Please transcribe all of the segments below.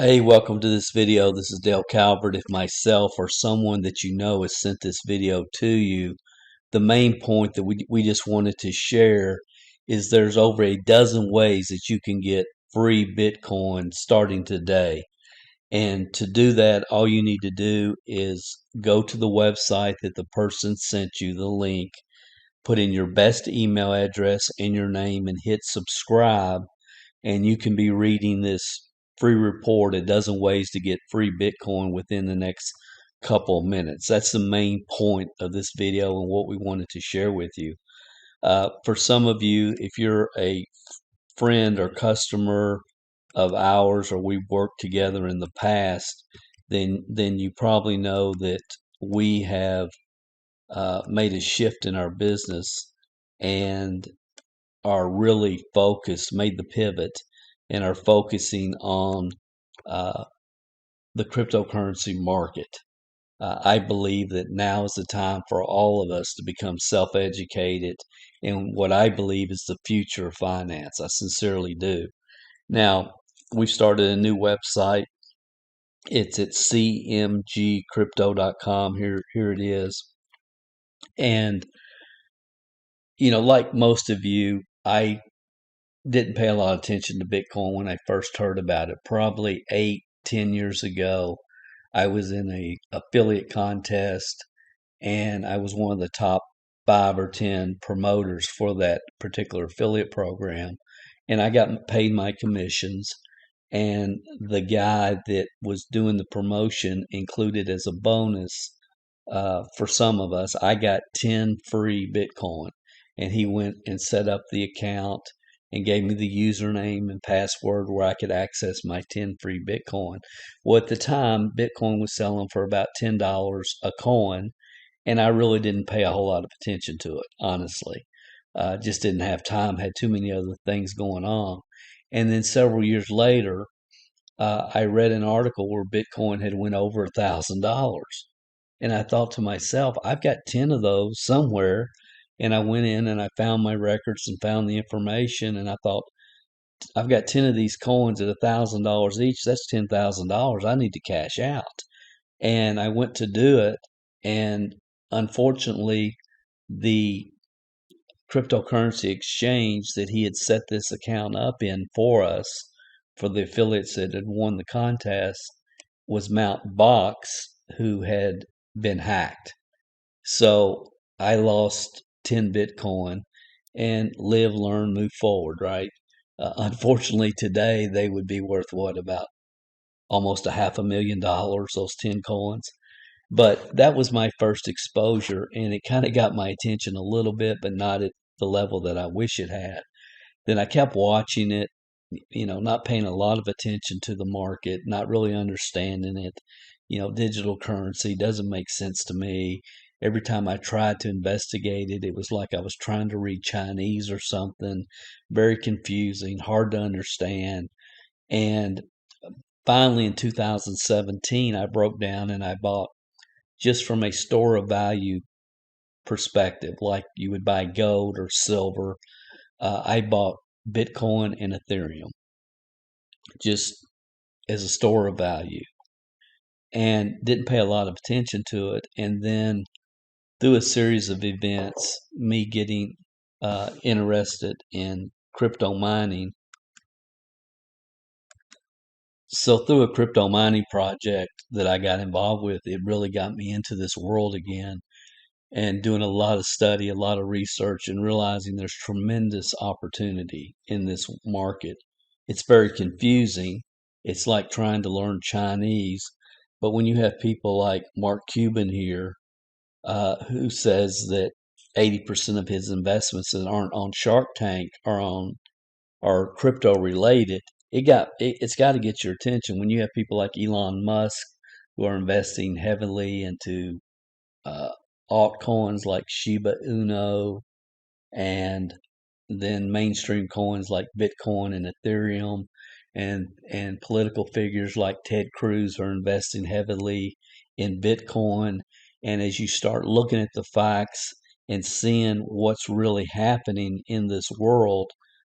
Hey, welcome to this video. This is Dale Calvert. If myself or someone that you know has sent this video to you, the main point that we just wanted to share is there's over a dozen ways that you can get free Bitcoin starting today. And to do that, all you need to do is go to the website that the person sent you the link, put in your best email address and your name, and hit subscribe, and you can be reading this free report, a dozen ways to get free Bitcoin within the next couple of minutes. That's the main point of this video and what we wanted to share with you. For some of you, if you're a friend or customer of ours, or we've worked together in the past, then you probably know that we have made a shift in our business and are really focused, made the pivot, and are focusing on uh, the cryptocurrency market. I believe that now is the time for all of us to become self educated in what I believe is the future of finance. I sincerely do. Now, we've started a new website. It's at cmgcrypto.com. Here it is. And, like most of you, I didn't pay a lot of attention to Bitcoin when I first heard about it. Probably 8, 10 years ago, I was in a affiliate contest, and I was one of the top 5 or 10 promoters for that particular affiliate program. And I got paid my commissions. And the guy that was doing the promotion included as a bonus, for some of us, I got 10 free Bitcoin. And he went and set up the account and gave me the username and password where I could access my 10 free Bitcoin. Well, at the time, Bitcoin was selling for about $10 a coin, and I really didn't pay a whole lot of attention to it, honestly. Just didn't have time, had too many other things going on. And then several years later, I read an article where Bitcoin had went over $1,000. And I thought to myself, I've got 10 of those somewhere. And I went in and I found my records and found the information. And I thought, I've got 10 of these coins at $1,000 each. That's $10,000. I need to cash out. And I went to do it. And unfortunately, the cryptocurrency exchange that he had set this account up in for us, for the affiliates that had won the contest, was Mt. Box, who had been hacked. So I lost 10 Bitcoin, and live, learn, move forward, right? Unfortunately, today they would be worth what, about almost a $500,000, those 10 coins. But that was my first exposure, and it kind of got my attention a little bit, but not at the level that I wish it had. Then I kept watching it, not paying a lot of attention to the market, not really understanding it. Digital currency doesn't make sense to me. Every time I tried to investigate it, it was like I was trying to read Chinese or something. Very confusing, hard to understand. And finally, in 2017, I broke down and I bought, just from a store of value perspective, like you would buy gold or silver. I bought Bitcoin and Ethereum just as a store of value, and didn't pay a lot of attention to it. And then through a series of events, me getting interested in crypto mining. So through a crypto mining project that I got involved with, it really got me into this world again, and doing a lot of study, a lot of research, and realizing there's tremendous opportunity in this market. It's very confusing. It's like trying to learn Chinese. But when you have people like Mark Cuban here, who says that 80% of his investments that aren't on Shark Tank are crypto related, it's got to get your attention. When you have people like Elon Musk, who are investing heavily into uh, altcoins like Shiba Inu, and then mainstream coins like Bitcoin and Ethereum, and political figures like Ted Cruz are investing heavily in Bitcoin. And as you start looking at the facts and seeing what's really happening in this world,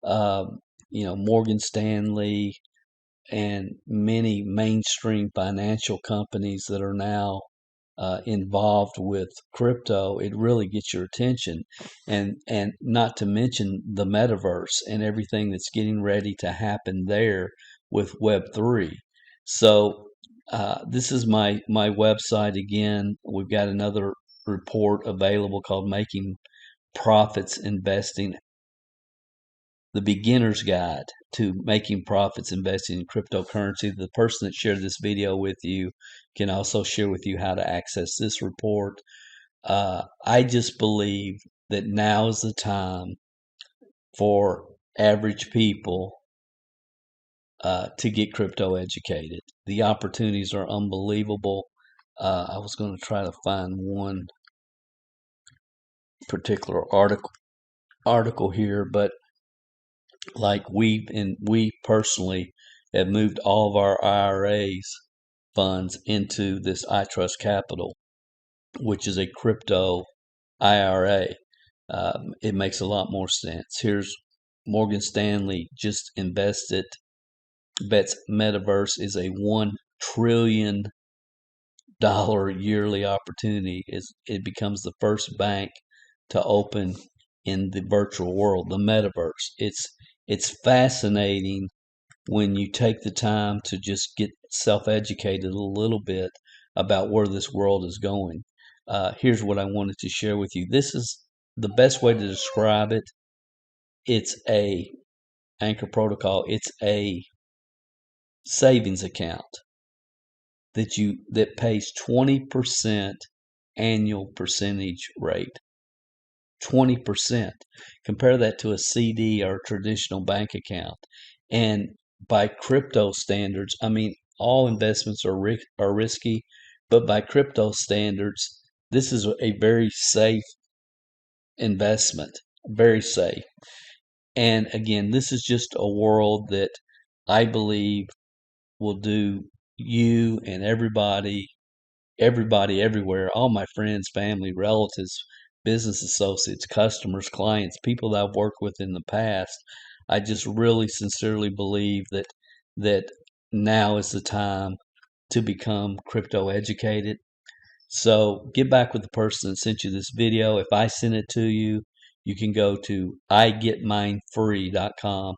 Morgan Stanley and many mainstream financial companies that are now involved with crypto, it really gets your attention, and not to mention the metaverse and everything that's getting ready to happen there with Web3. So this is my website again. We've got another report available called Making Profits Investing, the beginner's guide to making profits investing in cryptocurrency. The person that shared this video with you can also share with you how to access this report. I just believe that now is the time for average people to get crypto educated. The opportunities are unbelievable. I was going to try to find one particular article here, but like we personally have moved all of our IRAs funds into this I Trust Capital, which is a crypto IRA. It makes a lot more sense. Here's Morgan Stanley just bets metaverse is a $1 trillion yearly opportunity. It becomes the first bank to open in the virtual world, the metaverse. It's fascinating when you take the time to just get self-educated a little bit about where this world is going. Here's what I wanted to share with you. This is the best way to describe it. It's a Anchor Protocol. It's a savings account that pays 20% annual percentage rate. 20%. Compare that to a CD or a traditional bank account. And by crypto standards, I mean, all investments are risky, but by crypto standards, this is a very safe investment, very safe. And again, this is just a world that I believe will do you and everybody everywhere, all my friends, family, relatives, business associates, customers, clients, people that I've worked with in the past. I just really sincerely believe that now is the time to become crypto educated. So get back with the person that sent you this video. If I send it to you, you can go to igetminefree.com,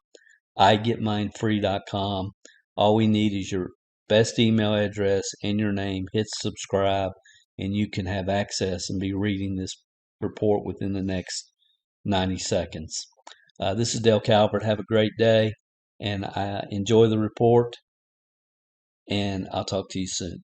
igetminefree.com. All we need is your best email address and your name. Hit subscribe, and you can have access and be reading this report within the next 90 seconds. This is Dale Calvert. Have a great day, and enjoy the report, and I'll talk to you soon.